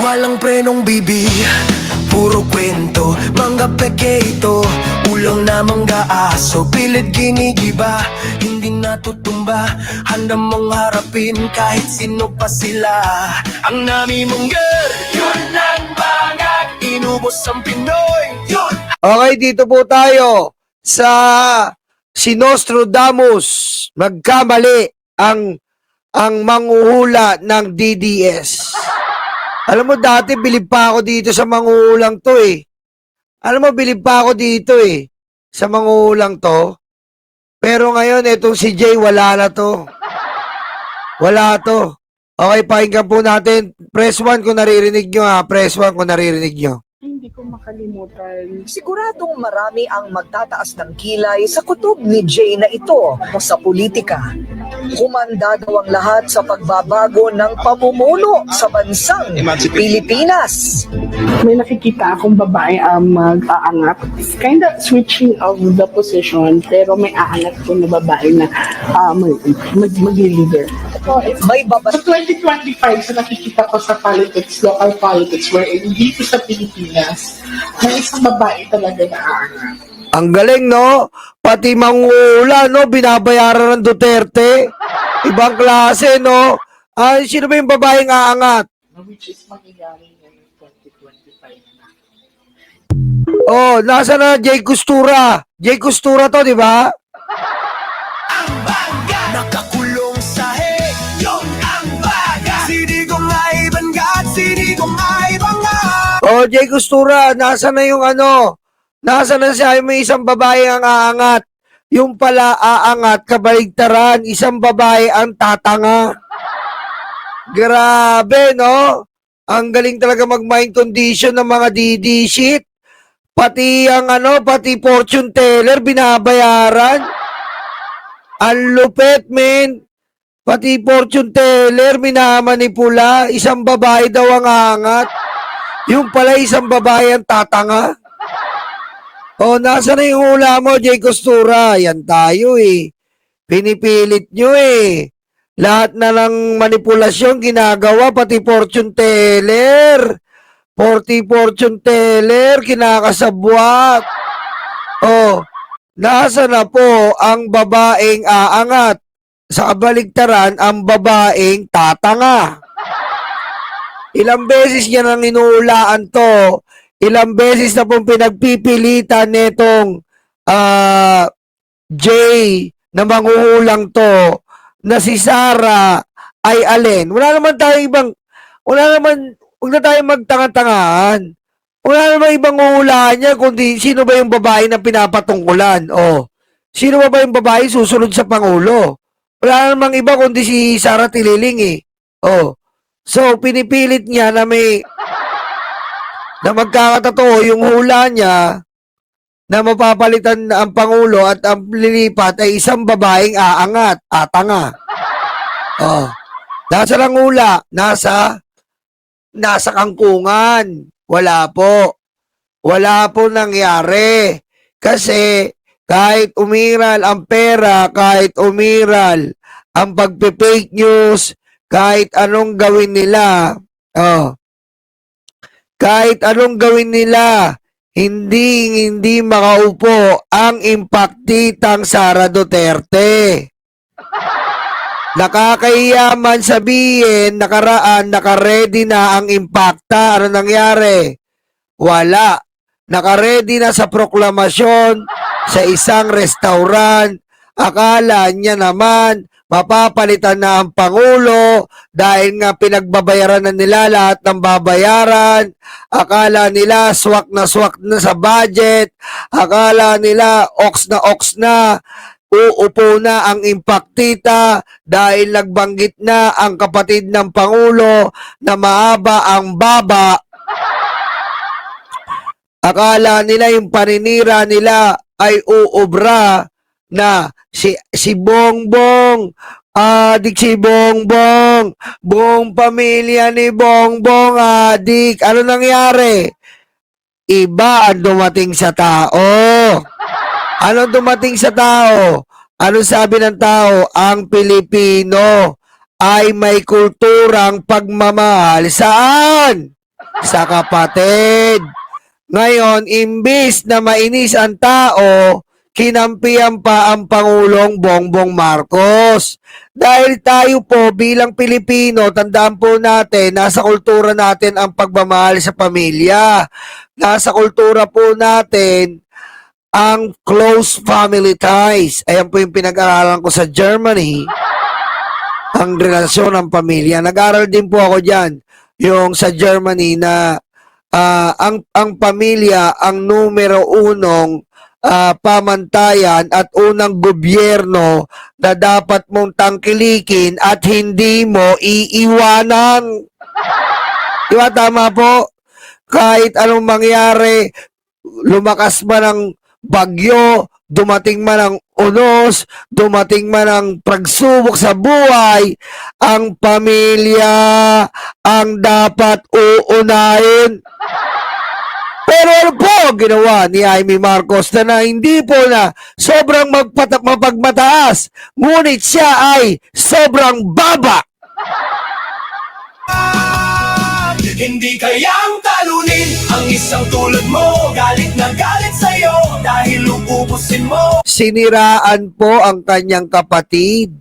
Walang prenong bibi, puro kwento, mga peke ito. Ulang na mga aso, pilit ginigiba, hindi natutumba. Handa mong harapin kahit sino pa sila. Ang nami mong girl, yun ang bangag. Inubos ang Pinoy, yun. Okay, dito po tayo sa si Nostradamus. Magkamali ang manghuhula ng DDS. Alam mo, dati bilib pa ako dito sa manghuhulang to eh. Alam mo, bilib pa ako dito eh, sa manghuhulang to. Pero ngayon, itong si Jay, wala na to. Wala to. Okay, pakinggan po natin. Press 1 kung naririnig nyo ha. Press 1 kung naririnig nyo. Hindi ko makalimutan. Siguradong marami ang magtataas ng kilay sa kutob ni Jay na ito sa politika. Humanda daw ang lahat sa pagbabago ng pamumuno sa bansang Pilipinas. May nakikita akong babae ang mag-aangat. Kind of switching of the position, pero may aangat ko na babae na mag-leader. May Sa 2025, sa nakikita ko sa politics, local politics, where dito sa Pilipinas, may isang babae talaga na aangat. Ang galing, no? Pati manghuhula, no? Binabayaran ng Duterte. Ibang klase, no? Sino ba yung babaeng aangat? Which is mangyayari ngayon 2025 na. Oh, nasa na Jay Costura? Jay Costura to, di ba? Nakakulong sa heg, yun ang baga. Sinigong ay bangat, sinigong ay bangat. Oh, Jay Costura, nasa na yung ano? Nasa na siya, may isang babae ang aangat. Yung pala aangat, kabaligtaran, isang babae ang tatanga. Grabe, no? Ang galing talaga mag-mind condition ng mga DD shit. Pati ang pati fortune teller binabayaran. Ang lupet, men. Pati fortune teller minamanipula. Isang babae daw ang aangat. Yung pala isang babae ang tatanga. O, nasa na yung hula mo, Jay Costura? Yan tayo eh. Pinipilit nyo eh. Lahat na ng manipulasyon ginagawa, pati fortune teller. Fortune teller, kinakasabwat. O, nasa na po ang babaeng aangat? Sa kabaligtaran, ang babaeng tatanga. Ilang beses yan ang inuulaan to. Ilang beses na pong pinagpipilitan netong Jay na manghuhulang to na si Sara ay alin. Wala naman huwag na tayo magtanga-tangaan. Wala naman ibang huhulaan niya kundi sino ba yung babae na pinapatungkulan. O, sino ba yung babae susunod sa Pangulo? Wala namang iba kundi si Sara Tililing eh. O, so pinipilit niya na na magkakatotoo yung hula niya na mapapalitan ang Pangulo at ang lilipat ay isang babaeng aangat, atanga. Oh. Nasa lang hula? Nasa kangkungan. Wala po. Wala po nangyari. Kasi kahit umiral ang pera, kahit umiral ang pagpe-fake news, kahit anong gawin nila, kahit anong gawin nila, hindi makaupo ang impaktitang Sara Duterte. Nakakahiyaman sabihin, nakaraan, nakaredy na ang impakta. Ano nangyari? Wala. Nakaredy na sa proklamasyon sa isang restaurant. Akala niya naman, mapapalitan na ang Pangulo dahil nga pinagbabayaran na nila lahat ng babayaran. Akala nila swak na sa budget. Akala nila ox na uupo na ang impaktita dahil nagbanggit na ang kapatid ng Pangulo na mahaba ang baba. Akala nila yung paninira nila ay uubra na si Bongbong, adik si Bongbong, buong pamilya ni Bongbong, adik. Ano nangyari? Iba ang dumating sa tao. Ano dumating sa tao? Ano sabi ng tao? Ang Pilipino ay may kulturang pagmamahal. Saan? sa kapatid. Ngayon, imbis na mainis ang tao, kinampihan pa ang Pangulong Bongbong Marcos. Dahil tayo po bilang Pilipino, tandaan po natin, nasa kultura natin ang pagmamahal sa pamilya. Nasa kultura po natin ang close family ties. Ayan po yung pinag-aralan ko sa Germany, ang relasyon ng pamilya. Nag-aral din po ako dyan, yung sa Germany na ang pamilya ang numero unong pamantayan at unang gobyerno na dapat mong tangkilikin at hindi mo iiwanan. Diba tama po? Kahit anong mangyari, lumakas man ang bagyo, dumating man ang unos, dumating man ang pagsubok sa buhay, ang pamilya ang dapat uunahin. Pero ano po ang ginawa ni Amy Marcos na hindi po na sobrang mapagmataas, ngunit siya ay sobrang baba. Hindi kayang talunin ang isang tulad mo. Galit na galit sa'yo dahil uubusin mo. Siniraan po ang kanyang kapatid.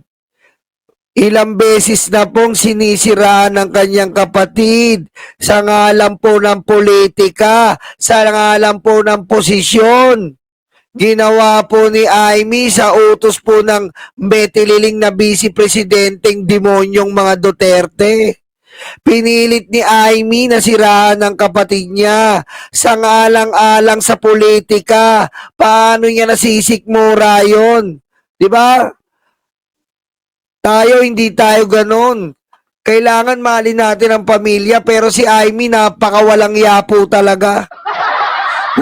Ilang beses na pong sinisiraan ng kanyang kapatid sa ngalan po ng politika, sa ngalan po ng posisyon. Ginawa po ni Amy sa utos po ng metililing na vice-presidenteng demonyong mga Duterte. Pinilit ni Amy na siraan ng kapatid niya sa ngalang-alang sa politika. Paano niya nasisikmura yun? Diba? Tayo, hindi tayo ganon. Kailangan mahalin natin ang pamilya, pero si Amy napakawalang yapo talaga.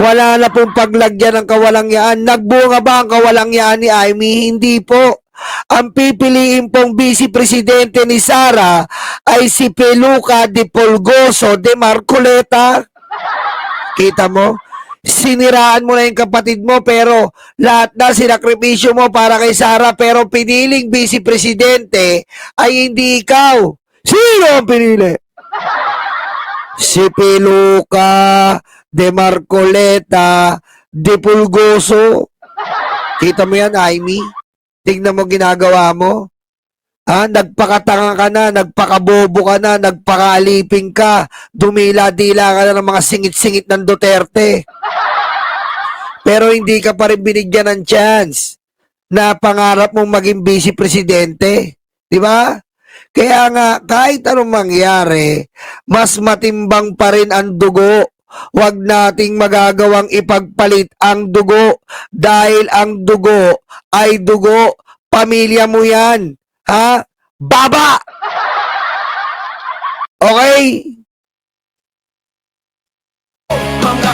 Wala na pong paglagyan ng kawalangyaan. Nagbunga ba ang kawalangyaan ni Amy? Hindi po. Ang pipiliin pong vice-presidente ni Sara ay si Peluca de Polgoso de Marcoleta. Kita mo? Siniraan mo na yung kapatid mo, pero lahat na sinakripisyo mo para kay Sara, pero piniling vice-presidente ay hindi ikaw. Sino ang pinili? Si Peluca de Marcoleta de Polgoso. Kita mo yan, Amy? Tingnan mo ginagawa mo. Nagpakatanga ka na, nagpakabobo ka na, nagpakaaliping ka, dumila-dila ka na ng mga singit-singit ng Duterte. Pero hindi ka pa rin binigyan ng chance na pangarap mong maging vice-presidente. Di ba? Kaya nga, kahit anong mangyari, mas matimbang pa rin ang dugo. Huwag nating magagawang ipagpalit ang dugo dahil ang dugo ay dugo. Pamilya mo yan. Ha? Baba! Okay? Mga